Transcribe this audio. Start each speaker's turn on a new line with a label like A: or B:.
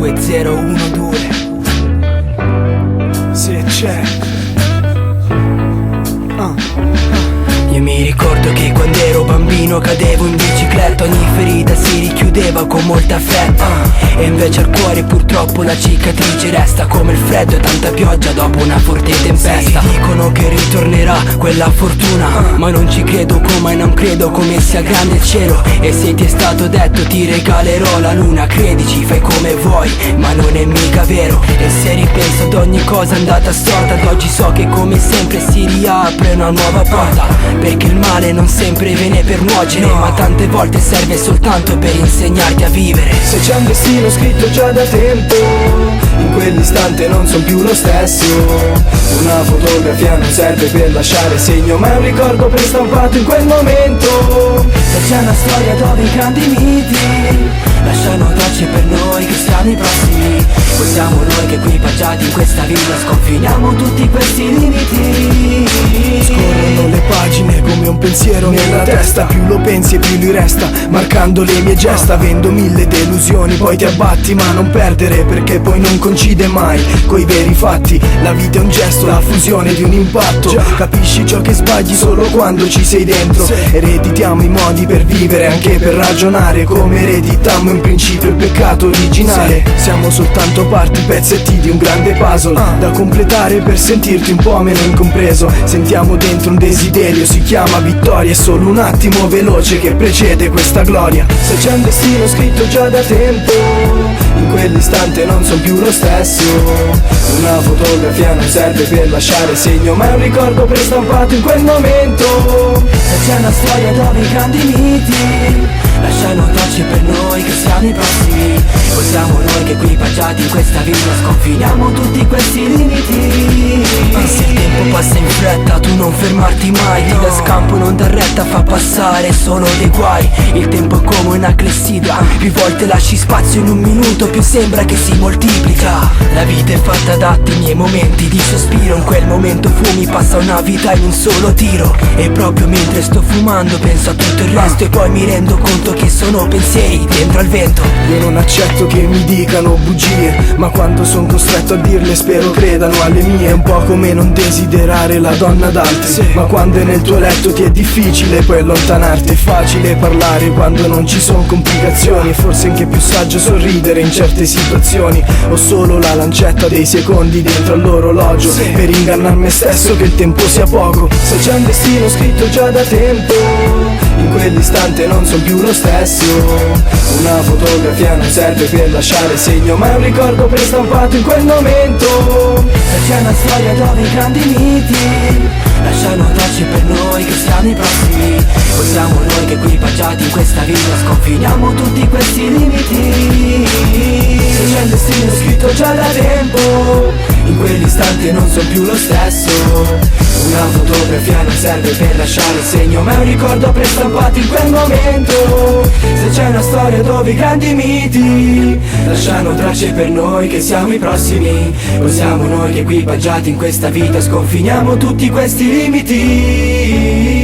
A: 2012. Se c'è. Io mi ricordo che quando ero bambino cadevo in bicicletta, ogni ferita si richiudeva con molta fretta, e invece al cuore purtroppo la cicatrice resta come il freddo e tanta pioggia dopo una forte tempesta. Dicono che ritornerà quella fortuna, ma non ci credo come non credo come sia grande il cielo. E se ti è stato detto ti regalerò la luna, credici, fai come vuoi, ma non è mica vero. E se ripenso ad ogni cosa andata storta, ad oggi so che come sempre si riapre una nuova porta, perché il male non sempre viene per nuocere, ma tante volte serve soltanto per insegnarti a vivere.
B: Se c'è un destino scritto già da tempo, in quell'istante non son più lo stesso. Una fotografia non serve per lasciare segno, ma è un ricordo prestampato in quel momento.
A: Se c'è una storia dove i grandi miti lasciano tracce per noi che siamo i prossimi, poi siamo noi che equipaggiati in questa vita sconfiniamo tutti questi limiti.
B: Scorrono le pagine come un pensiero nella testa, più lo pensi e più lui resta, marcando le mie gesta. Avendo mille delusioni poi ti abbatti, ma non perdere perché poi non coincide mai coi veri fatti. La vita è un gesto, la fusione di un impatto. Capisci ciò che sbagli solo quando ci sei dentro. Ereditiamo i modi per vivere, anche per ragionare, come ereditammo in principio il peccato originale. Siamo soltanto parti, pezzetti di un grande puzzle da completare per sentirti un po' meno incompreso. Sentiamo dentro un desiderio, si chiama vittoria, è solo un attimo veloce che precede questa gloria. Se c'è un destino scritto già da tempo, in quell'istante non son più lo stesso. Una fotografia non serve per lasciare segno, ma è un ricordo prestampato in quel momento.
A: Se c'è una storia dove i grandi miti lasciano tracce per noi che siamo i prossimi, poi siamo noi che equipaggiati in questa vita sconfiniamo tutti questi limiti. Se il tempo passa in fretta tu non fermarti mai, ti dà scampo, non dà retta, fa passare solo dei guai. Il tempo è come una clessidra, più volte lasci spazio in un minuto più sembra che si moltiplica. La vita è fatta d'attimi e momenti di sospiro, in quel momento fumi, passa una vita in un solo tiro. E proprio mentre sto fumando penso a tutto il resto, e poi mi rendo conto che sono pensieri dentro al vento.
B: Io non accetto che mi dicano bugie, ma quando son costretto a dirle spero credano alle mie. È un po' come non desiderare la donna d'altri, ma quando è nel tuo letto ti è difficile poi allontanarti. È facile parlare quando non ci sono complicazioni, e forse anche più saggio sorridere in certe situazioni. Ho solo la lancetta dei secondi dentro all'orologio per ingannare me stesso che il tempo sia poco. Se c'è un destino scritto già da tempo, in quell'istante non son più lo stesso. Una fotografia non serve per lasciare segno, ma è un ricordo prestampato in quel momento.
A: Se c'è una storia dove i grandi miti lasciano tracce per noi che siamo i prossimi, poi siamo noi che equipaggiati in questa vita sconfiniamo tutti questi limiti.
B: Se c'è il destino scritto già da tempo,
A: in quell'istante non son più lo stesso.
B: una fotografia non serve per lasciare segno, ma è un ricordo prestampato in quel momento. Se c'è una storia dove i grandi miti lasciano tracce per noi che siamo i prossimi, poi siamo noi che equipaggiati in questa vita sconfiniamo tutti questi limiti.